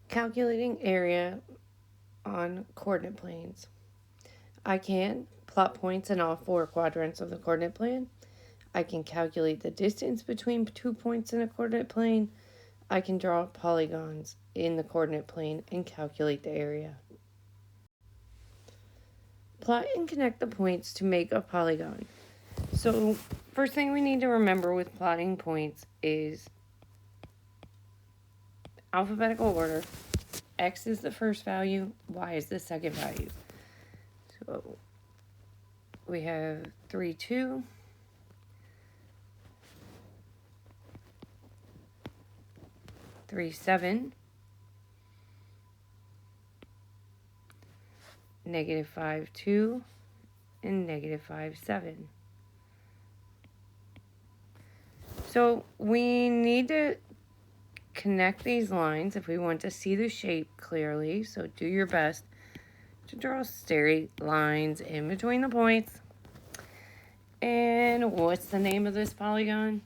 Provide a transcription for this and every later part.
Calculating area on coordinate planes. I can plot points in all 4 quadrants of the coordinate plane. I can calculate the distance between 2 points in a coordinate plane. I can draw polygons in the coordinate plane and calculate the area. Plot and connect the points to make a polygon. So, first thing we need to remember with plotting points is alphabetical order. X is the first value, Y is the second value. So we have 3, 2. Three, 7. -5, 2. And -5, 7. So we need to connect these lines if we want to see the shape clearly. So do your best to draw straight lines in between the points. And what's the name of this polygon?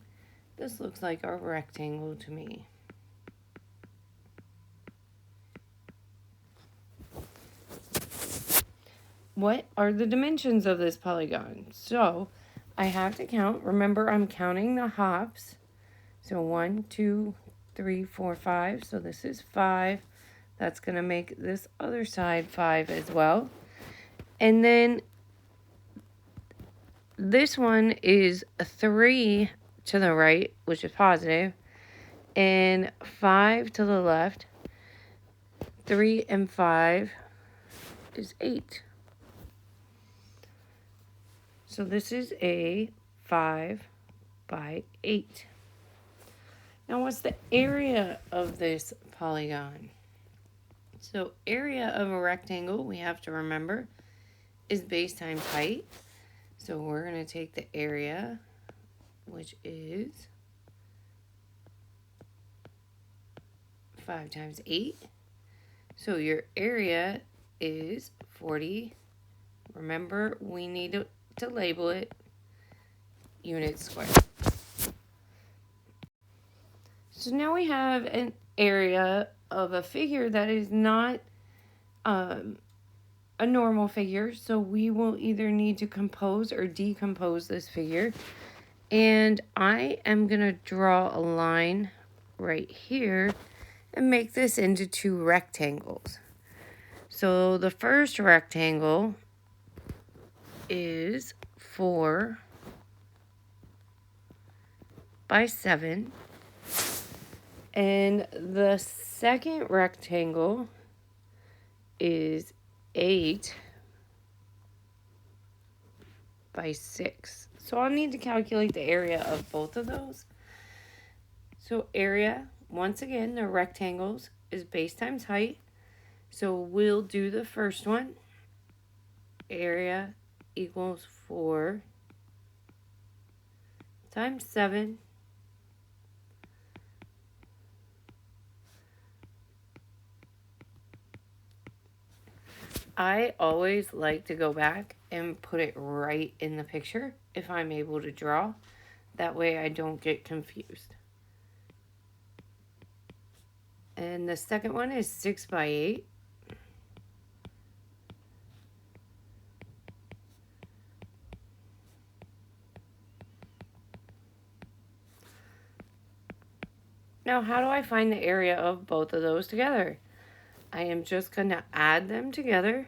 This looks like a rectangle to me. What are the dimensions of this polygon? So I have to count. Remember, I'm counting the hops. So 1, 2, 3, 4, 5. So this is 5. That's going to make this other side 5 as well. And then this one is a 3 to the right, which is positive, and 5 to the left. 3 and 5 is 8. So this is a 5 by 8. Now, what's the area of this polygon? So area of a rectangle, we have to remember, is base times height. So we're going to take the area, which is 5 times 8. So your area is 40. Remember, we need to label it units squared. So now we have an area of a figure that is not a normal figure. So we will either need to compose or decompose this figure. And I am going to draw a line right here and make this into 2 rectangles. So the first rectangle is 4 by 7. And the second rectangle is 8 by 6. So I'll need to calculate the area of both of those. So area, once again, the rectangles is base times height. So we'll do the first one. Area equals 4 times 7. I always like to go back and put it right in the picture if I'm able to draw. That way I don't get confused. And the second one is 6 by 8. Now, how do I find the area of both of those together? I am just going to add them together.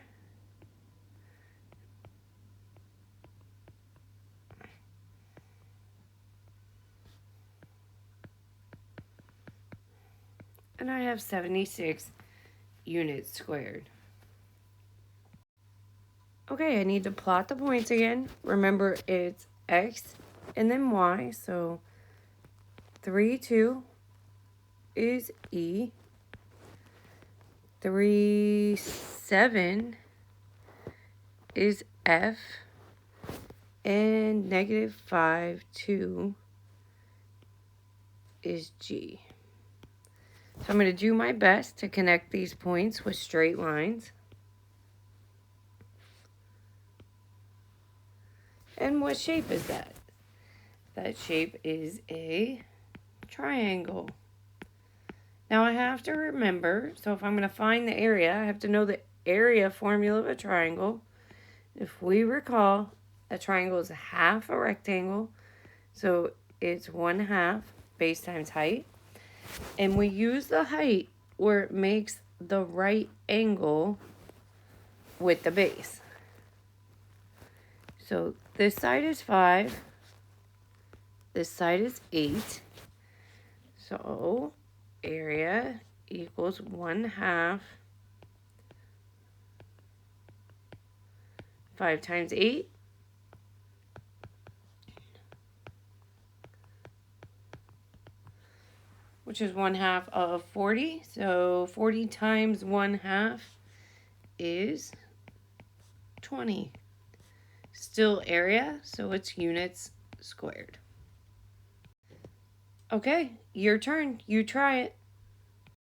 And I have 76 units squared. Okay, I need to plot the points again. Remember, it's X and then Y. So 3, 2 is E. 3, 7 is F. And -5, 2 is G. So I'm going to do my best to connect these points with straight lines. And what shape is that? That shape is a triangle. Now I have to remember, so if I'm going to find the area, I have to know the area formula of a triangle. If we recall, a triangle is half a rectangle, so it's 1/2 base times height. And we use the height where it makes the right angle with the base. So this side is 5, this side is 8. So area equals 1/2 5 times 8, which is 1/2 of 40. So 40 times 1/2 is 20. Still area, so it's units squared. Okay, your turn. You try it.